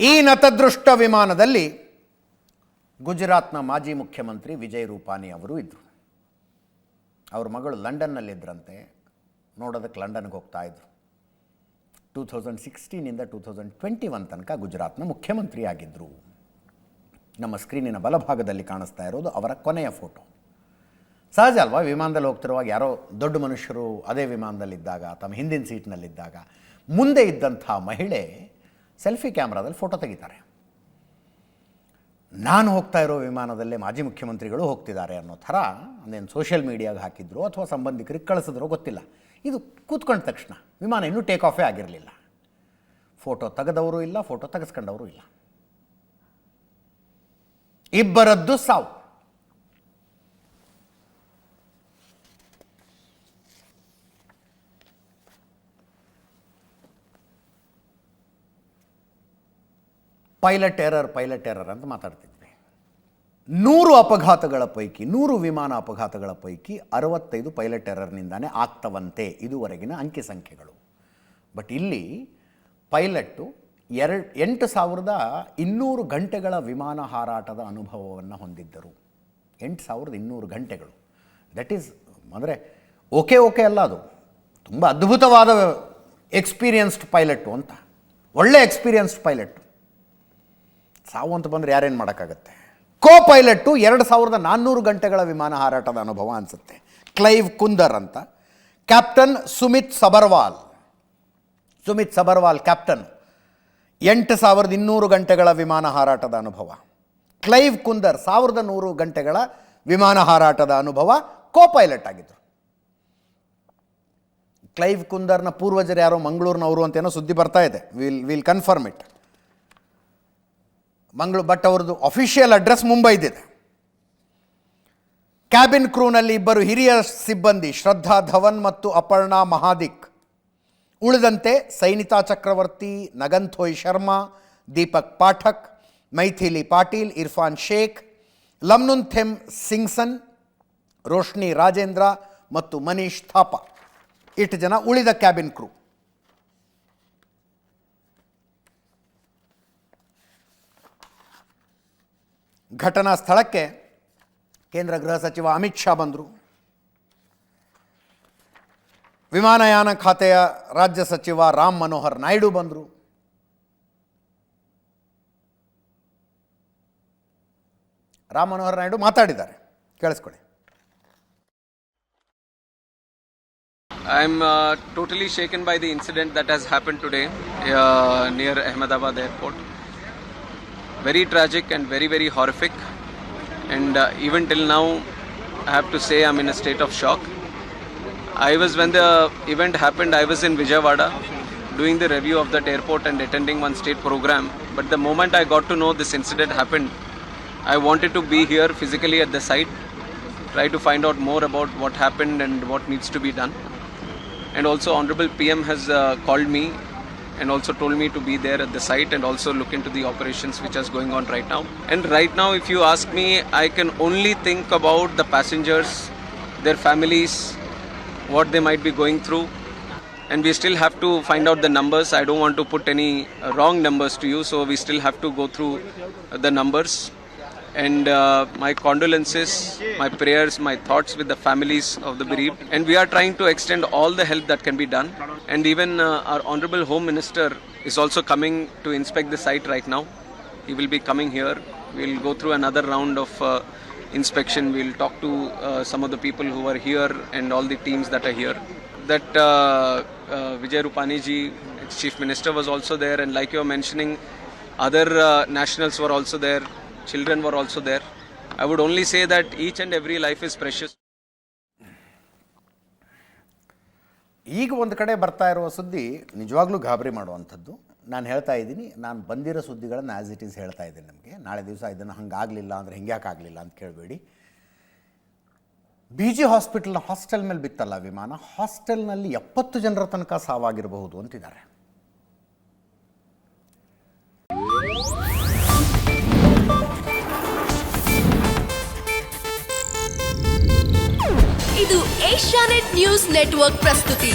ಈ ನತದೃಷ್ಟ ವಿಮಾನದಲ್ಲಿ ಗುಜರಾತ್ನ ಮಾಜಿ ಮುಖ್ಯಮಂತ್ರಿ ವಿಜಯ್ ರೂಪಾನಿ ಅವರು ಇದ್ದರು. ಅವ್ರ ಮಗಳು ಲಂಡನ್ನಲ್ಲಿದ್ದರಂತೆ, ನೋಡೋದಕ್ಕೆ ಲಂಡನ್ಗೆ ಹೋಗ್ತಾ ಇದ್ರು. 2016 2021 ತನಕ ಗುಜರಾತ್ನ ಮುಖ್ಯಮಂತ್ರಿ ಆಗಿದ್ದರು. ನಮ್ಮ ಸ್ಕ್ರೀನಿನ ಬಲಭಾಗದಲ್ಲಿ ಕಾಣಿಸ್ತಾ ಇರೋದು ಅವರ ಕೊನೆಯ ಫೋಟೋ. ಸಹಜ ಅಲ್ವಾ, ವಿಮಾನದಲ್ಲಿ ಹೋಗ್ತಿರುವಾಗ ಯಾರೋ ದೊಡ್ಡ ಮನುಷ್ಯರು ಅದೇ ವಿಮಾನದಲ್ಲಿದ್ದಾಗ, ತಮ್ಮ ಹಿಂದಿನ ಸೀಟ್ನಲ್ಲಿದ್ದಾಗ ಮುಂದೆ ಇದ್ದಂಥ ಮಹಿಳೆ ಸೆಲ್ಫಿ ಕ್ಯಾಮ್ರಾದಲ್ಲಿ ಫೋಟೋ ತೆಗಿತಾರೆ. ನಾನು ಹೋಗ್ತಾ ಇರೋ ವಿಮಾನದಲ್ಲೇ ಮಾಜಿ ಮುಖ್ಯಮಂತ್ರಿಗಳು ಹೋಗ್ತಿದ್ದಾರೆ ಅನ್ನೋ ಥರ ಅಂದೇನು ಸೋಷಿಯಲ್ ಮೀಡಿಯಾಗೆ ಹಾಕಿದ್ರು ಅಥವಾ ಸಂಬಂಧಿಕರಿಗೆ ಕಳಿಸಿದ್ರೋ ಗೊತ್ತಿಲ್ಲ. ಇದು ಕೂತ್ಕೊಂಡ ತಕ್ಷಣ ವಿಮಾನ ಇನ್ನೂ ಟೇಕ್ ಆಫೇ ಆಗಿರಲಿಲ್ಲ. ಫೋಟೋ ತೆಗೆದವರು ಇಲ್ಲ, ಫೋಟೋ ತೆಗೆಸ್ಕೊಂಡವರು ಇಲ್ಲ. ಇಬ್ಬರದ್ದು ಸಾವು. ಪೈಲಟ್ ಎರರ್ ಅಂತ ಮಾತಾಡ್ತಿದ್ವಿ. 100 ಅಪಘಾತಗಳ ಪೈಕಿ 100 ವಿಮಾನ ಅಪಘಾತಗಳ ಪೈಕಿ 65 ಪೈಲಟ್ ಎರರ್ನಿಂದಾನೇ ಆಗ್ತವಂತೆ ಇದುವರೆಗಿನ ಅಂಕಿ ಸಂಖ್ಯೆಗಳು. ಬಟ್ ಇಲ್ಲಿ ಪೈಲಟ್ಟು 8200 ಗಂಟೆಗಳ ವಿಮಾನ ಹಾರಾಟದ ಅನುಭವವನ್ನು ಹೊಂದಿದ್ದರು. 8200 ಗಂಟೆಗಳು. ದಟ್ ಈಸ್ ಅಂದರೆ ಓಕೆ ಅಲ್ಲ, ಅದು ತುಂಬ ಅದ್ಭುತವಾದ ಎಕ್ಸ್ಪೀರಿಯನ್ಸ್ಡ್ ಪೈಲಟ್ಟು ಅಂತ, ಒಳ್ಳೆ ಎಕ್ಸ್ಪೀರಿಯನ್ಸ್ಡ್ ಪೈಲಟ್ಟು. ಸಾವು ಅಂತ ಬಂದರೆ ಯಾರೇನು ಮಾಡೋಕ್ಕಾಗತ್ತೆ. ಕೋ ಪೈಲಟ್ಟು 2400 ಗಂಟೆಗಳ ವಿಮಾನ ಹಾರಾಟದ ಅನುಭವ ಅನಿಸುತ್ತೆ. ಕ್ಲೈವ್ ಕುಂದರ್ ಅಂತ. ಕ್ಯಾಪ್ಟನ್ ಸುಮಿತ್ ಸಬರ್ವಾಲ್ ಕ್ಯಾಪ್ಟನ್, 8200 ಗಂಟೆಗಳ ವಿಮಾನ ಹಾರಾಟದ ಅನುಭವ. ಕ್ಲೈವ್ ಕುಂದರ್ 1100 ಗಂಟೆಗಳ ವಿಮಾನ ಹಾರಾಟದ ಅನುಭವ, ಕೋ ಪೈಲಟ್ ಆಗಿದ್ದರು. ಕ್ಲೈವ್ ಕುಂದರ್ನ ಪೂರ್ವಜರು ಯಾರೋ ಮಂಗಳೂರಿನವರು ಅಂತೇನೋ ಸುದ್ದಿ ಬರ್ತಾ ಇದೆ. Will confirm it. ಬಟ್ ಅವ್ರದ್ದು ಅಫಿಷಿಯಲ್ ಅಡ್ರೆಸ್ ಮುಂಬೈದಿದೆ. ಕ್ಯಾಬಿನ್ ಕ್ರೂನಲ್ಲಿ 2 ಹಿರಿಯ ಸಿಬ್ಬಂದಿ ಶ್ರದ್ಧಾ ಧವನ್ ಮತ್ತು ಅಪರ್ಣಾ ಮಹಾದಿಕ್. ಉಳಿದಂತೆ ಸೈನಿತಾ ಚಕ್ರವರ್ತಿ, ನಗಂಥೋಯ್ ಶರ್ಮಾ, ದೀಪಕ್ ಪಾಠಕ್, ಮೈಥಿಲಿ ಪಾಟೀಲ್, ಇರ್ಫಾನ್ ಶೇಖ್, ಲಮ್ನುನ್ಥೆಮ್ ಸಿಂಗ್ಸನ್, ರೋಶ್ನಿ ರಾಜೇಂದ್ರ ಮತ್ತು ಮನೀಶ್ ಥಾಪಾ 8 ಜನ ಉಳಿದ ಕ್ಯಾಬಿನ್ ಕ್ರೂ. ಘಟನಾ ಸ್ಥಳಕ್ಕೆ ಕೇಂದ್ರ ಗೃಹ ಸಚಿವ ಅಮಿತ್ ಶಾ ಬಂದರು. ವಿಮಾನಯಾನ ಖಾತೆಯ ರಾಜ್ಯ ಸಚಿವ ರಾಮ್ ಮನೋಹರ್ ನಾಯ್ಡು ಬಂದರು. ರಾಮ್ ಮನೋಹರ್ ನಾಯ್ಡು ಮಾತಾಡಿದ್ದಾರೆ, ಕೇಳಿಸ್ಕೊಳ್ಳಿ. I am totally shaken by the incident that has happened today near Ahmedabad airport. Very tragic and very horrific, and even till now I have to say I'm in a state of shock. When the event happened, I was in Vijayawada doing the review of that airport and attending one state program, but the moment I got to know this incident happened, I wanted to be here physically at the site, try to find out more about what happened and what needs to be done. And also Honorable PM has called me and also told me to be there at the site and also look into the operations which is going on right now. And right now, if you ask me, I can only think about the passengers, their families, what they might be going through. And we still have to find out the numbers. I don't want to put any wrong numbers to you, so we still have to go through the numbers. And my condolences, my prayers, my thoughts with the families of the bereaved. And we are trying to extend all the help that can be done. And even our Honorable Home Minister is also coming to inspect the site right now. He will be coming here. We'll go through another round of inspection. We'll talk to some of the people who are here and all the teams that are here. That Vijay Rupani ji, Chief Minister, was also there. And like you were mentioning, other nationals were also there. Children were also there. I would only say that each and every life is precious. ಈಗ ಒಂದು ಕಡೆ ಬರ್ತಾ ಇರುವ ಸುದ್ದಿ ನಿಜವಾಗ್ಲೂ ಗಾಬರಿ ಮಾಡುವಂಥದ್ದು. ನಾನು ಹೇಳ್ತಾ ಇದ್ದೀನಿ, ನಾನು ಬಂದಿರೋ ಸುದ್ದಿಗಳನ್ನು ಆ್ಯಸ್ ಇಟ್ ಈಸ್ ಹೇಳ್ತಾ ಇದ್ದೀನಿ ನಿಮಗೆ. ನಾಳೆ ದಿವಸ ಇದನ್ನು ಹಂಗಾಗಲಿಲ್ಲ ಅಂದರೆ ಹಿಂಗ್ಯಾಕಾಗಲಿಲ್ಲ ಅಂತ ಕೇಳಬೇಡಿ. BG ಹಾಸ್ಪಿಟಲ್ನ ಹಾಸ್ಟೆಲ್ ಮೇಲೆ ಬಿತ್ತಲ್ಲ ವಿಮಾನ, ಹಾಸ್ಟೆಲ್ನಲ್ಲಿ 70 ಜನರ ತನಕ ಸಾವಾಗಿರಬಹುದು ಅಂತಿದ್ದಾರೆ. ಇದು ಏಷ್ಯಾನೆಟ್ ನ್ಯೂಸ್ ನೆಟ್ವರ್ಕ್ ಪ್ರಸ್ತುತಿ.